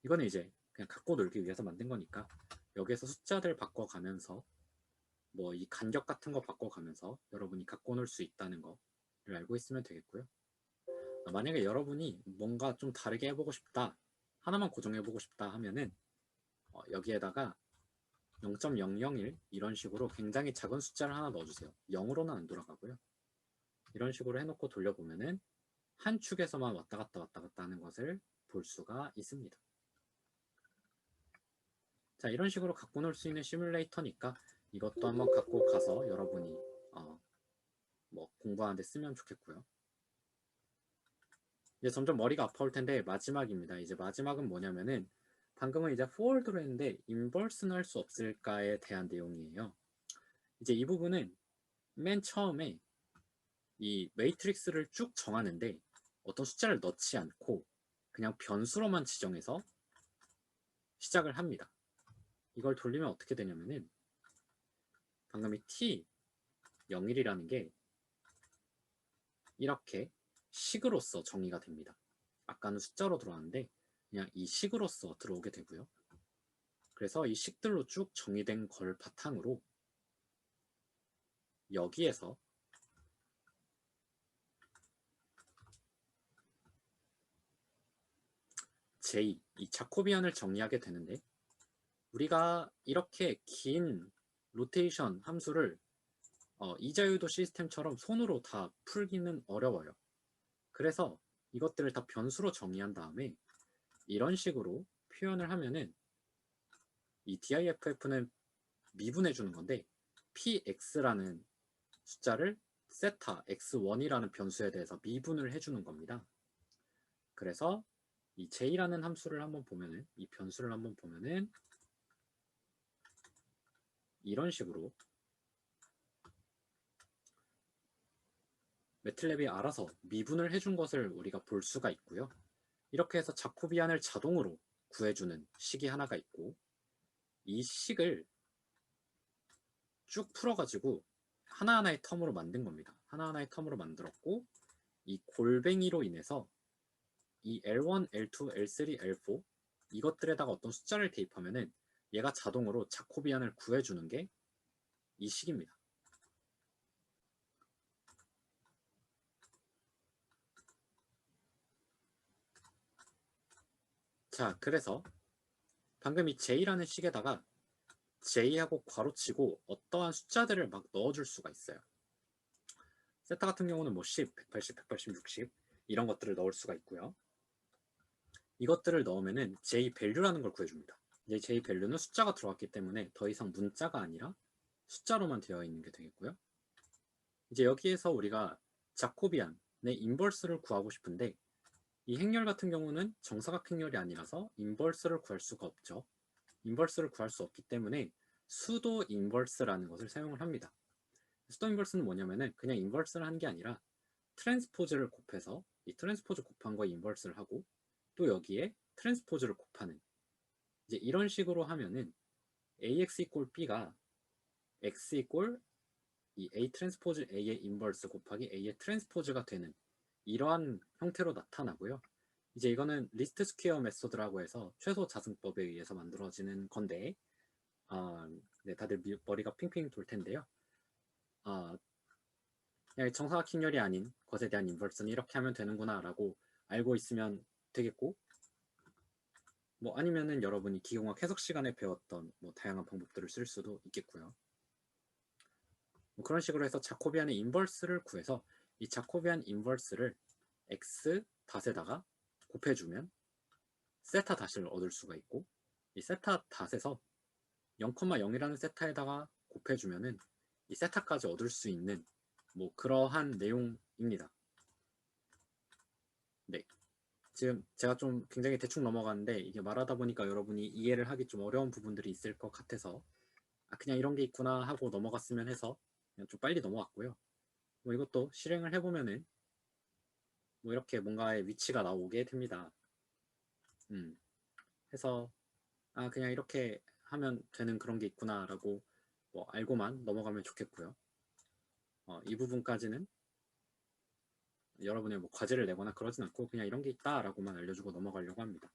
이거는 이제 그냥 갖고 놀기 위해서 만든 거니까 여기에서 숫자들 바꿔가면서 뭐 이 간격 같은 거 바꿔가면서 여러분이 갖고 놀 수 있다는 거를 알고 있으면 되겠고요. 만약에 여러분이 뭔가 좀 다르게 해보고 싶다, 하나만 고정해보고 싶다 하면은 여기에다가 0.001 이런 식으로 굉장히 작은 숫자를 하나 넣어주세요. 0으로는 안 돌아가고요. 이런 식으로 해놓고 돌려보면은 한 축에서만 왔다 갔다 하는 것을 볼 수가 있습니다. 자, 이런 식으로 갖고 놀 수 있는 시뮬레이터니까 이것도 한번 갖고 가서 여러분이 뭐 공부하는데 쓰면 좋겠고요. 이제 점점 머리가 아파올 텐데 마지막입니다. 이제 마지막은 뭐냐면은 방금은 이제 forward로 했는데 inverse는 할 수 없을까에 대한 내용이에요. 이제 이 부분은 맨 처음에 이 매트릭스를 쭉 정하는데 어떤 숫자를 넣지 않고 그냥 변수로만 지정해서 시작을 합니다. 이걸 돌리면 어떻게 되냐면은 방금 이 t 01이라는 게 이렇게 식으로서 정의가 됩니다. 아까는 숫자로 들어왔는데 그냥 이 식으로서 들어오게 되고요. 그래서 이 식들로 쭉 정의된 걸 바탕으로 여기에서 J, 이 자코비안을 정의하게 되는데 우리가 이렇게 긴 로테이션 함수를 이자유도 시스템처럼 손으로 다 풀기는 어려워요. 그래서 이것들을 다 변수로 정의한 다음에 이런 식으로 표현을 하면은 이 DIFF는 미분해 주는 건데 px라는 숫자를 세타 x1이라는 변수에 대해서 미분을 해주는 겁니다. 그래서 이 j라는 함수를 한번 보면은 이 변수를 한번 보면은 이런 식으로 매틀랩이 알아서 미분을 해준 것을 우리가 볼 수가 있고요. 이렇게 해서 자코비안을 자동으로 구해주는 식이 하나가 있고 이 식을 쭉 풀어가지고 하나하나의 텀으로 만든 겁니다. 하나하나의 텀으로 만들었고 이 골뱅이로 인해서 이 L1, L2, L3, L4 이것들에다가 어떤 숫자를 대입하면은 얘가 자동으로 자코비안을 구해주는 게 이 식입니다. 자, 그래서 방금 이 J라는 식에다가 J하고 괄호치고 어떠한 숫자들을 막 넣어줄 수가 있어요. 세타 같은 경우는 뭐 10, 180, 180, 60 이런 것들을 넣을 수가 있고요. 이것들을 넣으면은 J 밸류라는 걸 구해줍니다. 이제 J 밸류는 숫자가 들어왔기 때문에 더 이상 문자가 아니라 숫자로만 되어 있는 게 되겠고요. 이제 여기에서 우리가 자코비안의 인버스를 구하고 싶은데 이 행렬 같은 경우는 정사각 행렬이 아니라서 인버스를 구할 수가 없죠. 인버스를 구할 수 없기 때문에 수도 인버스라는 것을 사용을 합니다. 수도 인버스는 뭐냐면은 그냥 인버스를 하는 게 아니라 트랜스포즈를 곱해서 이 트랜스포즈 곱한 거에 인버스를 하고 또 여기에 트랜스포즈를 곱하는 이제 이런 식으로 하면은 ax 이꼴 b가 x 이꼴 이 a 트랜스포즈 a의 인버스 곱하기 a의 트랜스포즈가 되는 이러한 형태로 나타나고요. 이제 이거는 리스트 스퀘어 메소드라고 해서 최소 자승법에 의해서 만들어지는 건데, 네, 다들 머리가 핑핑 돌 텐데요. 그냥 정사각형렬이 아닌 것에 대한 인버스는 이렇게 하면 되는구나 라고 알고 있으면 되겠고, 뭐 아니면은 여러분이 기공학 해석 시간에 배웠던 뭐 다양한 방법들을 쓸 수도 있겠고요. 뭐 그런 식으로 해서 자코비안의 인버스를 구해서 이 자코비안 인버스를 x 닷에다가 곱해주면 세타 닷을 얻을 수가 있고, 이 세타 닷에서 0,0이라는 세타에다가 곱해주면은 이 세타까지 얻을 수 있는 뭐 그러한 내용입니다. 네, 지금 제가 좀 굉장히 대충 넘어갔는데 이게 말하다 보니까 여러분이 이해를 하기 좀 어려운 부분들이 있을 것 같아서 그냥 이런 게 있구나 하고 넘어갔으면 해서 그냥 좀 빨리 넘어갔고요. 뭐 이것도 실행을 해보면은 뭐 이렇게 뭔가의 위치가 나오게 됩니다. 해서 그냥 이렇게 하면 되는 그런 게 있구나 라고 뭐 알고만 넘어가면 좋겠고요. 이 부분까지는 여러분의 뭐 과제를 내거나 그러진 않고 그냥 이런 게 있다 라고만 알려주고 넘어가려고 합니다.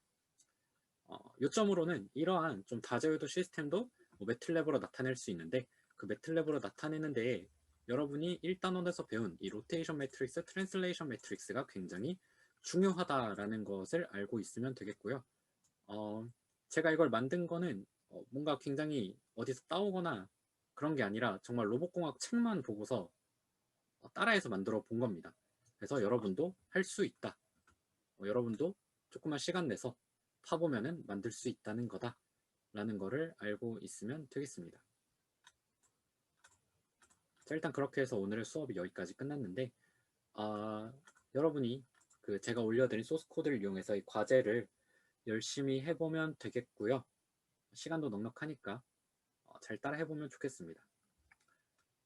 요점으로는 이러한 좀 다자유도 시스템도 뭐 매틀랩으로 나타낼 수 있는데, 그 매틀랩으로 나타내는 데에 여러분이 1단원에서 배운 이 로테이션 매트릭스, 트랜슬레이션 매트릭스가 굉장히 중요하다라는 것을 알고 있으면 되겠고요. 제가 이걸 만든 거는 뭔가 굉장히 어디서 따오거나 그런 게 아니라 정말 로봇공학 책만 보고서 따라해서 만들어 본 겁니다. 그래서 여러분도 할 수 있다. 여러분도 조금만 시간 내서 파보면은 만들 수 있다는 거다 라는 거를 알고 있으면 되겠습니다. 자, 일단 그렇게 해서 오늘의 수업이 여기까지 끝났는데, 여러분이 그 제가 올려드린 소스 코드를 이용해서 이 과제를 열심히 해보면 되겠고요. 시간도 넉넉하니까 잘 따라 해보면 좋겠습니다.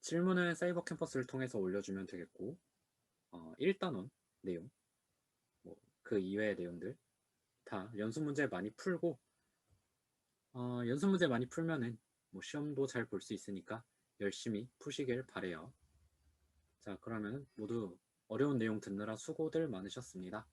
질문은 사이버 캠퍼스를 통해서 올려주면 되겠고, 1단원 내용, 뭐 그 이외의 내용들 다 연습 문제 많이 풀고, 연습 문제 많이 풀면은 뭐 시험도 잘 볼 수 있으니까 열심히 푸시길 바래요. 자, 그러면 모두 어려운 내용 듣느라 수고들 많으셨습니다.